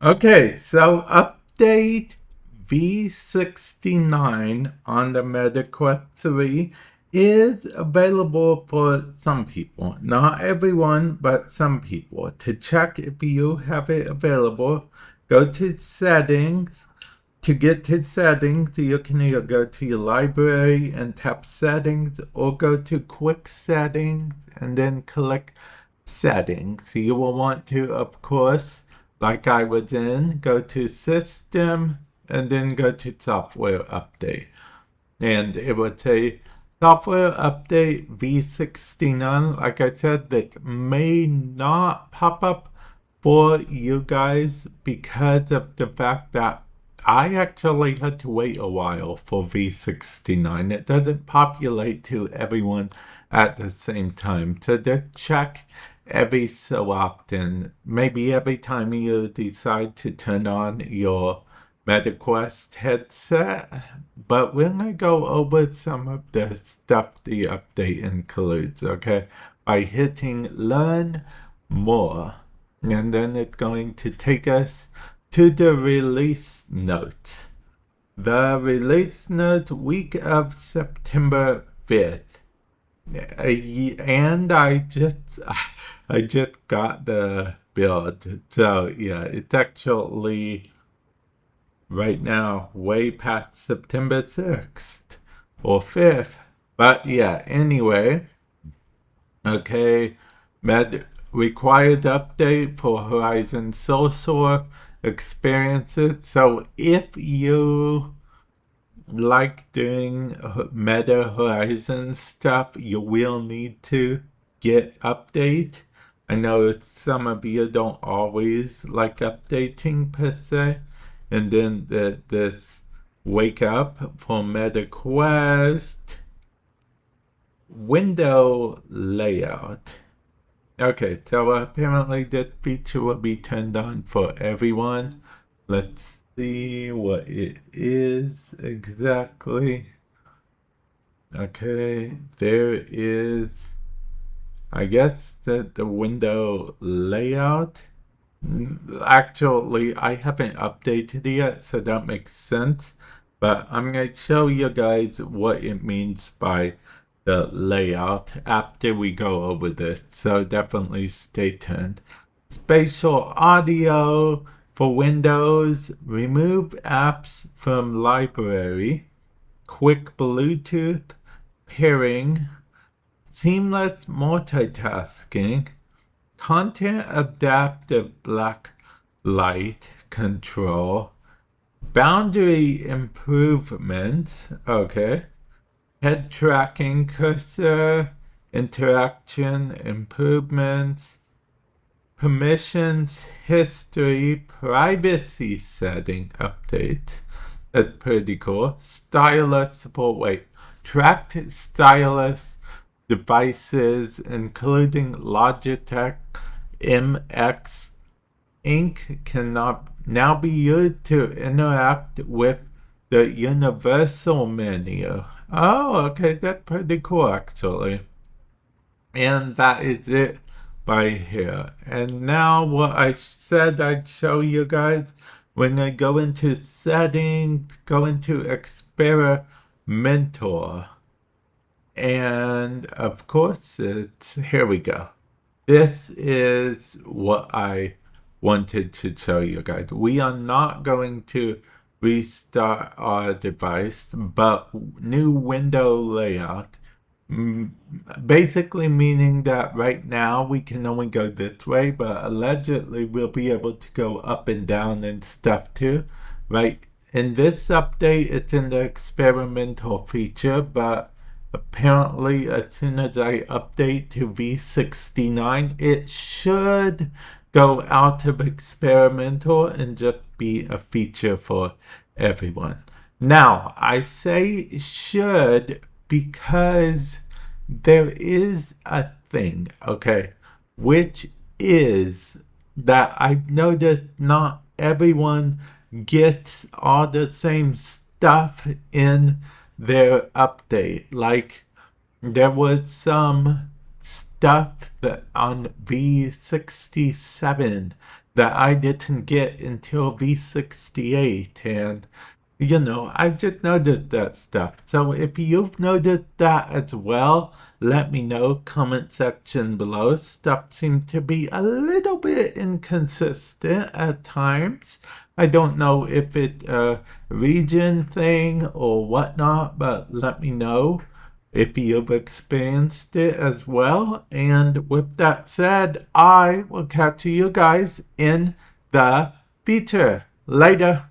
Okay, so update v69 on the MetaQuest 3 is available for some people. Not everyone, but some people. To check if you have it available, go to settings. To get to settings, you can either go to your library and tap settings or go to quick settings and then click settings. You will want to, of course, like I was in, go to system and then go to software update. And it would say software update v69. Like I said, that may not pop up for you guys because of the fact that I actually had to wait a while for v69. It doesn't populate to everyone at the same time. So just check every so often, maybe every time you decide to turn on your MetaQuest headset. But we're going to go over some of the stuff the update includes, okay? By hitting Learn More. And then it's going to take us to the release notes. The release note week of September 5th. And I just got the build. So yeah, it's actually right now way past September 6th or 5th. But yeah, anyway, okay, required update for Horizon Social experiences. So if you like doing Meta Horizon stuff, you will need to get update. I know some of you don't always like updating per se. And then this wake up for MetaQuest window layout. Okay, so apparently that feature will be turned on for everyone. Let's see what it is exactly. Okay, there is, I guess, the window layout. Actually, I haven't updated it yet, so that makes sense. But I'm going to show you guys what it means by the layout after we go over this. So definitely stay tuned. Spatial audio for Windows. Remove apps from library. Quick Bluetooth pairing. Seamless multitasking. Content adaptive backlight control, boundary improvements, okay, head tracking, cursor interaction improvements, permissions, history, privacy setting update. That's pretty cool. Stylus support, tracked stylus devices including Logitech MX Ink can now be used to interact with the universal menu. Oh, okay, that's pretty cool actually. And that is it by here. And now what I said I'd show you guys, when I go into settings, go into experimental. And of course, here we go. This is what I wanted to show you guys. We are not going to restart our device, but new window layout. Basically meaning that right now we can only go this way, but allegedly we'll be able to go up and down and stuff too, right? In this update, it's in the experimental feature, but apparently as soon as I update to v69, it should go out of experimental and just be a feature for everyone. Now, I say should because there is a thing, okay, which is that I've noticed not everyone gets all the same stuff in their update. Like there was some stuff that on v67 that I didn't get until v68, and I've just noticed that stuff. So if you've noticed that as well, let me know. Comment section below. Stuff seems to be a little bit inconsistent at times. I don't know if it's a region thing or whatnot, but let me know if you've experienced it as well. And with that said, I will catch you guys in the future. Later.